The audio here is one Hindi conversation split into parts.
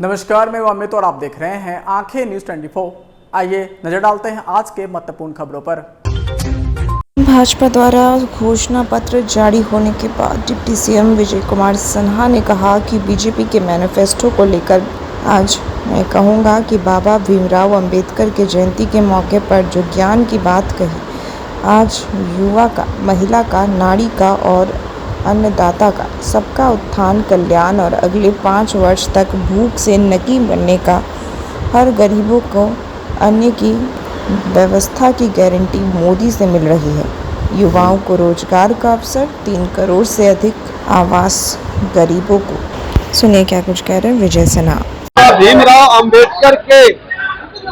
नमस्कार, मैं अमित और आप देख रहे हैं आंखें न्यूज 24। आइए नजर डालते हैं आज के महत्वपूर्ण खबरों पर। भाजपा द्वारा घोषणा पत्र जारी होने के बाद डिप्टी सीएम विजय कुमार सिन्हा ने कहा कि बीजेपी के मैनिफेस्टो को लेकर आज मैं कहूँगा कि बाबा भीमराव अंबेडकर के जयंती के मौके पर जो ज्ञान की बात कही, आज युवा का, महिला का, नारी का और अन्नदाता का सबका उत्थान, कल्याण और अगले 5 वर्ष तक भूख से नकी बनने का, हर गरीबों को अन्न की व्यवस्था की गारंटी मोदी से मिल रही है। युवाओं को रोजगार का अवसर, 3 करोड़ से अधिक आवास गरीबों को। सुनिए क्या कुछ कह रहे हैं विजय सिन्हा। भीमराव अंबेडकर के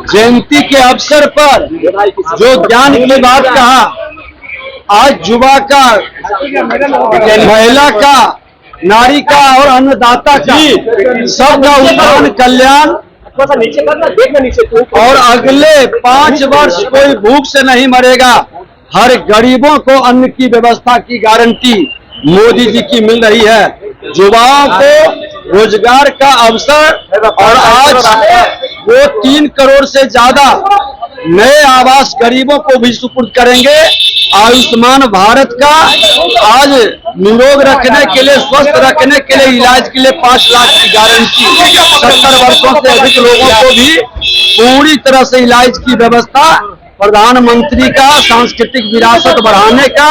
जयंती के अवसर पर जो ज्ञान की बात कहा, आज युवा का, महिला का, नारी का और अन्नदाता का सबका उत्थान, कल्याण और अगले 5 वर्ष कोई भूख से नहीं मरेगा, हर गरीबों को अन्न की व्यवस्था की गारंटी मोदी जी की मिल रही है। युवाओं को रोजगार का अवसर और आज वो 3 करोड़ से ज्यादा नए आवास गरीबों को भी सुपुर्द करेंगे। आयुष्मान भारत का आज निरोग रखने के लिए, स्वस्थ रखने के लिए, इलाज के लिए 5 लाख की गारंटी, 70 वर्षों से अधिक लोगों को भी पूरी तरह से इलाज की व्यवस्था, प्रधानमंत्री का सांस्कृतिक विरासत बढ़ाने का,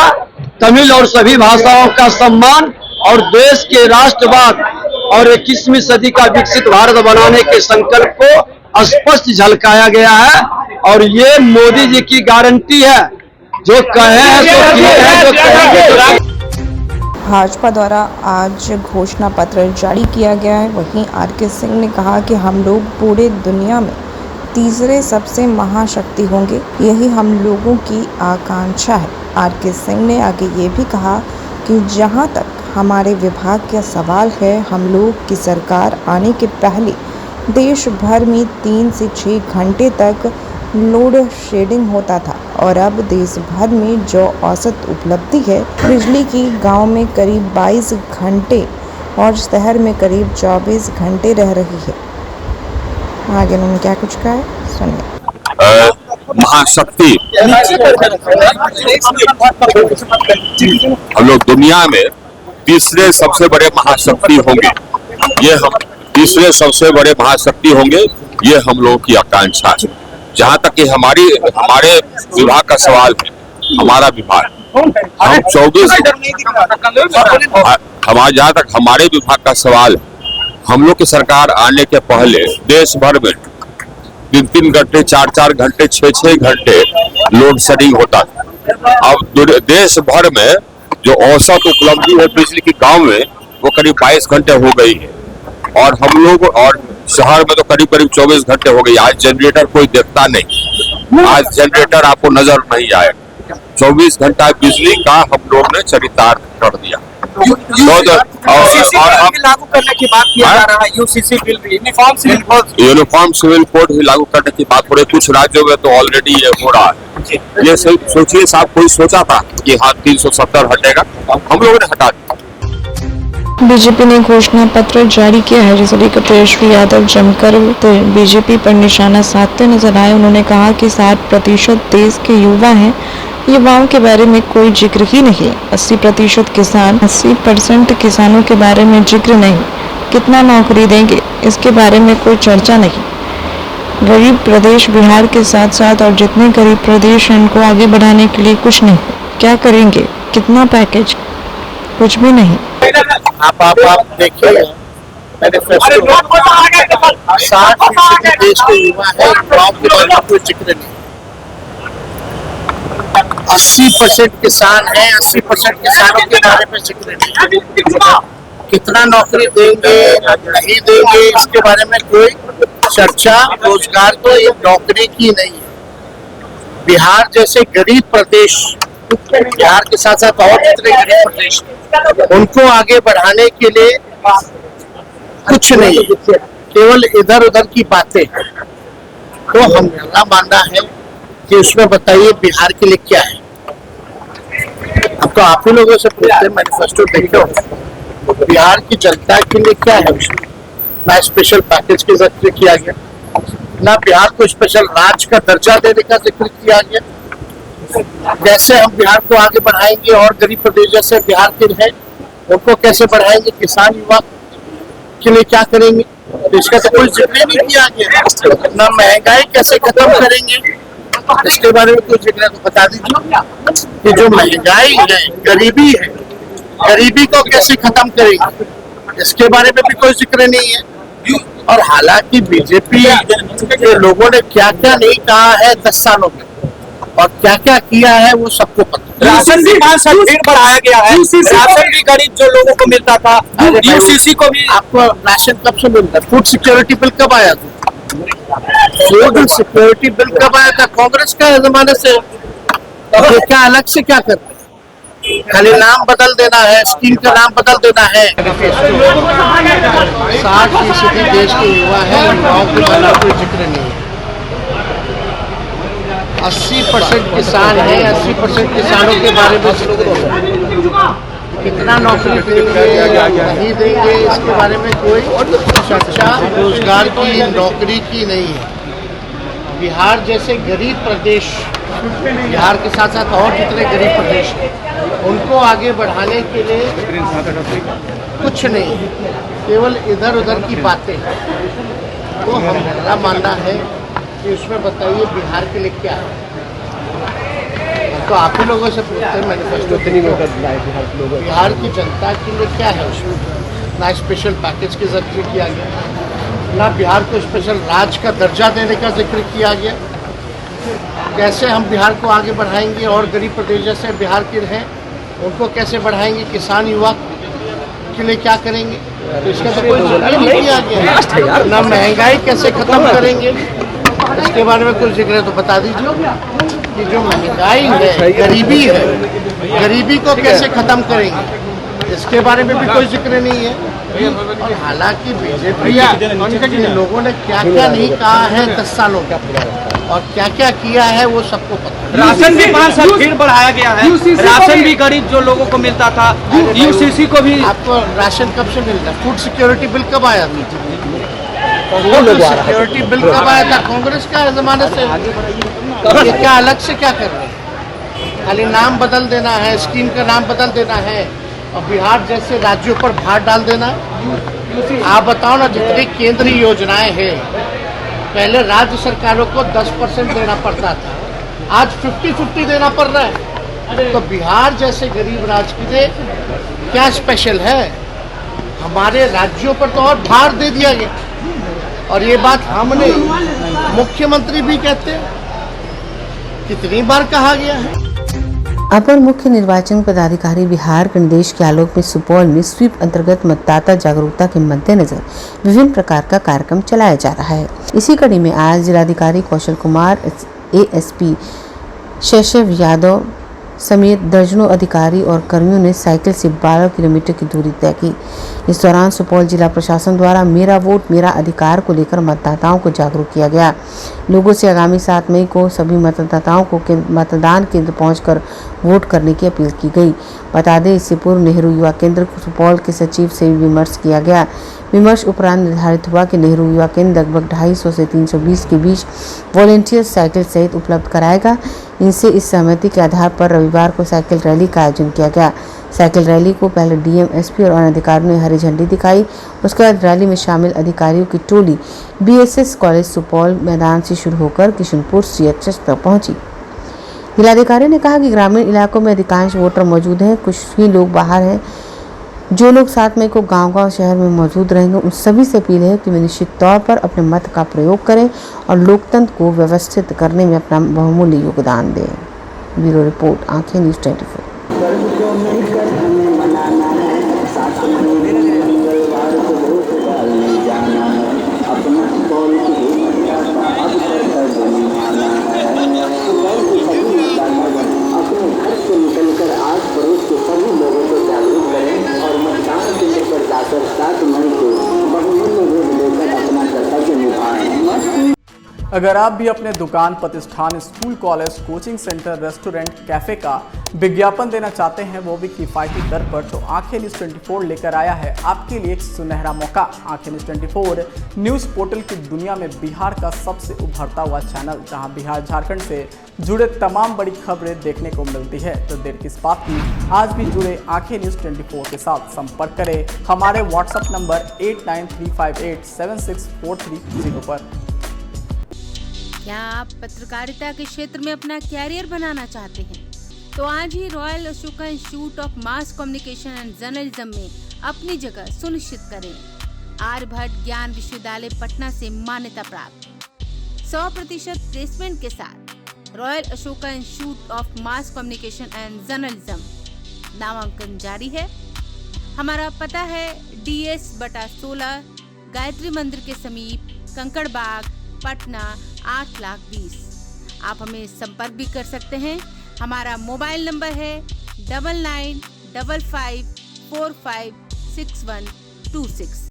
तमिल और सभी भाषाओं का सम्मान और देश के राष्ट्रवाद और 21वीं सदी का विकसित भारत बनाने के संकल्प को स्पष्ट झलकाया गया है। और ये मोदी जी की गारंटी है, जो कहे हैं तो किए हैं, जो कहेंगे। भाजपा द्वारा आज घोषणा पत्र जारी किया गया है। वहीं आर.के. सिंह ने कहा कि हम लोग पूरे दुनिया में तीसरे सबसे महाशक्ति होंगे, यही हम लोगों की आकांक्षा है। आर.के. सिंह ने आगे ये भी कहा कि जहां तक हमारे विभाग का सवाल है, हम लोग की सरकार आने के पहले देश भर में 3 से 6 घंटे तक लोड शेडिंग होता था और अब देश भर में जो औसत उपलब्धि है बिजली की, गांव में करीब 22 घंटे और शहर में करीब 24 घंटे रह रही है। आगे उन्होंने क्या कुछ कहा है, सुनिए। महाशक्ति हम लोग दुनिया में तीसरे सबसे बड़े महाशक्ति होंगे, ये हम तीसरे सबसे बड़े महाशक्ति होंगे, ये हम लोगों की आकांक्षा है। जहाँ तक कि हमारे विभाग का सवाल है, हमारा विभाग, हम 24 जहाँ तक हमारे विभाग का सवाल है, हम लोग की सरकार आने के पहले देश भर में 3-3 घंटे, 4-4 घंटे, 6-6 घंटे लोड शेडिंग होता था। अब देश भर में जो औसत उपलब्धि है बिजली की गांव में, वो करीब 22 घंटे हो गई है और हम लोग, और शहर में तो करीब 24 घंटे हो गई। आज जनरेटर कोई देखता नहीं, आज जनरेटर आपको नजर नहीं आएगा। 24 घंटा बिजली का हम लोग ने चरितार्थ कर दिया। लागू करने की बात किया जा रहा है, UCC bill, uniform civil code भी लागू करने की बात हो रही है। कुछ राज्यों में तो ऑलरेडी ये हो रहा है। ये सोचिए साहब, कोई सोचा था कि हाँ 370 हटेगा, हम लोगों ने हटा दिया। बीजेपी ने घोषणा पत्र जारी किया है, जिसे लेकर तेजस्वी यादव जमकर बीजेपी पर निशाना साधते नजर आए। उन्होंने कहा कि 60% देश के युवा हैं, युवाओं के बारे में कोई जिक्र ही नहीं। 80% किसान, 80% किसानों के बारे में जिक्र नहीं। कितना नौकरी देंगे, इसके बारे में कोई चर्चा नहीं। गरीब प्रदेश बिहार के साथ साथ और जितने गरीब प्रदेश हैं, उनको आगे बढ़ाने के लिए कुछ नहीं। क्या करेंगे, कितना पैकेज, कुछ भी नहीं। आप देखिए, मैनिफेस्टो 60% देश के युवा है, युवाओं के बारे में कोई जिक्र नहीं। 80% किसान है, 80% किसानों के बारे में जिक्र नहीं। कितना नौकरी देंगे, नहीं देंगे, इसके बारे में कोई चर्चा। रोजगार तो ये नौकरी की नहीं है। बिहार जैसे गरीब प्रदेश, बिहार के साथ साथ और जितने गरीब प्रदेश, उनको आगे बढ़ाने के लिए कुछ नहीं, केवल इधर उधर की बातें। तो हमारा मानना है कि उसमें बताइए बिहार के लिए क्या है। अब तो आप ही लोगों से पूछते हैं, मैनिफेस्टो देखो, बिहार की जनता के लिए क्या है उसमें। ना स्पेशल पैकेज का जिक्र किया गया, ना बिहार को स्पेशल राज्य का दर्जा देने का जिक्र किया गया। कैसे हम बिहार को आगे बढ़ाएंगे और गरीब प्रदेश जैसे बिहार के हैं उनको कैसे बढ़ाएंगे, किसान युवा के लिए क्या करेंगे, इसका तो कोई जिक्र नहीं किया गया। ना महंगाई कैसे खत्म करेंगे, इसके बारे में कोई जिक्र तो बता दीजिए कि जो महंगाई है, गरीबी है, गरीबी को कैसे खत्म करेंगे, इसके बारे में भी कोई जिक्र नहीं है। और हालांकि बीजेपी के लोगों ने क्या क्या नहीं कहा है 10 सालों में और क्या क्या किया है वो सबको पता। राशन भी 5 साल फिर बढ़ाया गया है, राशन भी गरीब जो लोगों को मिलता था, यूसीसी को भी। आपको राशन कब से मिलता है? फूड सिक्योरिटी बिल कब आया था? फूड सिक्योरिटी बिल कब आया था? कांग्रेस का जमाने से। ये क्या अलग से क्या कर रहे हैं? खाली नाम बदल देना है, स्कीम का नाम बदल देना है। 60% देश के युवा है, युवाओं के बारे में कोई जिक्र नहीं है। 80% किसान है, 80% किसानों के बारे में कितना नौकरी देंगे नहीं देंगे इसके बारे में कोई चर्चा रोजगार की, नौकरी की नहीं है। बिहार जैसे गरीब प्रदेश, बिहार के साथ साथ और जितने गरीब प्रदेश हैं उनको आगे बढ़ाने के लिए कुछ नहीं, केवल इधर उधर की बातें। तो हमारा मानना है कि उसमें बताइए बिहार के लिए क्या है। तो आप ही लोगों से पूछते हैं मैनिफेस्टो बिहार की जनता के लिए क्या है उसमें? ना स्पेशल पैकेज के जिक्र किया गया, ना बिहार को स्पेशल राज्य का दर्जा देने का जिक्र किया गया। कैसे हम बिहार को आगे बढ़ाएंगे और गरीब प्रदेश जैसे बिहार के हैं उनको कैसे बढ़ाएंगे, किसान युवा के लिए क्या करेंगे, तो इसका तो कोई जिक्र नहीं किया गया। ना महंगाई कैसे खत्म करेंगे, इसके बारे में कुछ जिक्र तो बता दीजिए कि जो महंगाई है, गरीबी है, गरीबी को कैसे खत्म करेंगे, इसके बारे में भी कोई जिक्र नहीं है। और हालांकि बीजेपी के लोगों ने क्या क्या नहीं कहा है 10 सालों का और क्या क्या किया है वो सबको पता। राशन भी 5 साल फिर बढ़ाया गया है, राशन भी गरीब जो लोगों को मिलता था, यूसीसी को भी। आपको राशन कब से मिलता है? फूड सिक्योरिटी बिल कब आया था? फूड सिक्योरिटी बिल कब आया था? कांग्रेस का जमाने से। ये क्या अलग से क्या कर रहे हैं? खाली नाम बदल देना है, स्कीम का नाम बदल देना है और बिहार जैसे राज्यों पर भार डाल देना। आप बताओ ना, जितनी केंद्रीय योजनाएं हैं पहले राज्य सरकारों को 10% देना पड़ता था, आज 50-50 देना पड़ रहा है। तो बिहार जैसे गरीब राज्य के लिए क्या स्पेशल है? हमारे राज्यों पर तो और भार दे दिया गया और ये बात हमने मुख्यमंत्री भी कहते हैं, कितनी बार कहा गया है। अपर मुख्य निर्वाचन पदाधिकारी बिहार के निर्देश के आलोक में सुपौल में स्वीप अंतर्गत मतदाता जागरूकता के मद्देनजर विभिन्न प्रकार का कार्यक्रम चलाया जा रहा है। इसी कड़ी में आज जिलाधिकारी कौशल कुमार, एएसपी शैशव यादव समेत दर्जनों अधिकारी और कर्मियों ने साइकिल से 12 किलोमीटर की दूरी तय की। इस दौरान सुपौल जिला प्रशासन द्वारा मेरा वोट मेरा अधिकार को लेकर मतदाताओं को जागरूक किया गया। लोगों से आगामी 7 मई को सभी मतदाताओं को मतदान केंद्र पहुंचकर वोट करने की अपील की गई। बता दें, इससे पूर्व नेहरू युवा केंद्र सुपौल के सचिव से विमर्श किया गया। विमर्श उपरांत निर्धारित हुआ कि नेहरू युवा केंद्र लगभग 250 से 320 के बीच वॉलेंटियर साइकिल सहित उपलब्ध कराएगा। इनसे इस सहमति के आधार पर रविवार को साइकिल रैली का आयोजन किया गया। साइकिल रैली को पहले डीएम, एसपी और अन्य अधिकारियों ने हरी झंडी दिखाई। उसके बाद रैली में शामिल अधिकारियों की टोली बीएसएस कॉलेज सुपौल मैदान से शुरू होकर किशनपुर सीएचएस तक पहुंची। जिलाधिकारी ने कहा कि ग्रामीण इलाकों में अधिकांश वोटर मौजूद हैं, कुछ ही लोग बाहर हैं। जो लोग 7 मई को गांव-गांव शहर में मौजूद रहेंगे उन सभी से अपील है कि वे निश्चित तौर पर अपने मत का प्रयोग करें और लोकतंत्र को व्यवस्थित करने में अपना बहुमूल्य योगदान दें। ब्यूरो रिपोर्ट, आंखें न्यूज़ 24। अगर आप भी अपने दुकान, प्रतिष्ठान, school, college, coaching centre, restaurant, cafe का विज्ञापन देना चाहते हैं, वो भी किफायती दर पर, तो आंखें न्यूज़ 24 लेकर आया है आपके लिए एक सुनहरा मौका। आंखें न्यूज़ 24 न्यूज़ पोर्टल की दुनिया में बिहार का सबसे उभरता हुआ चैनल, जहां बिहार झारखंड से जुड़े तमाम बड़ी खबरें देखने को मिलती है। तो देर किस बात की, आज भी जुड़े आंखें न्यूज़ 24 के साथ। संपर्क करें हमारे व्हाट्सएप नंबर 8935876430 पर। क्या आप पत्रकारिता के क्षेत्र में अपना कैरियर बनाना चाहते हैं? तो आज ही Royal Ashoka Institute of Mass Communication and Journalism में अपनी जगह सुनिश्चित करें। आर्यभट्ट ज्ञान विश्वविद्यालय पटना से मान्यता प्राप्त 100% प्लेसमेंट के साथ royal Ashoka Institute of Mass Communication and journalism नामांकन जारी है। हमारा पता है DS/16 गायत्री मंदिर के समीप, कंकड़ बाग, पटना 8,20,000। आप हमें संपर्क भी कर सकते हैं। हमारा मोबाइल नंबर है 9955456126।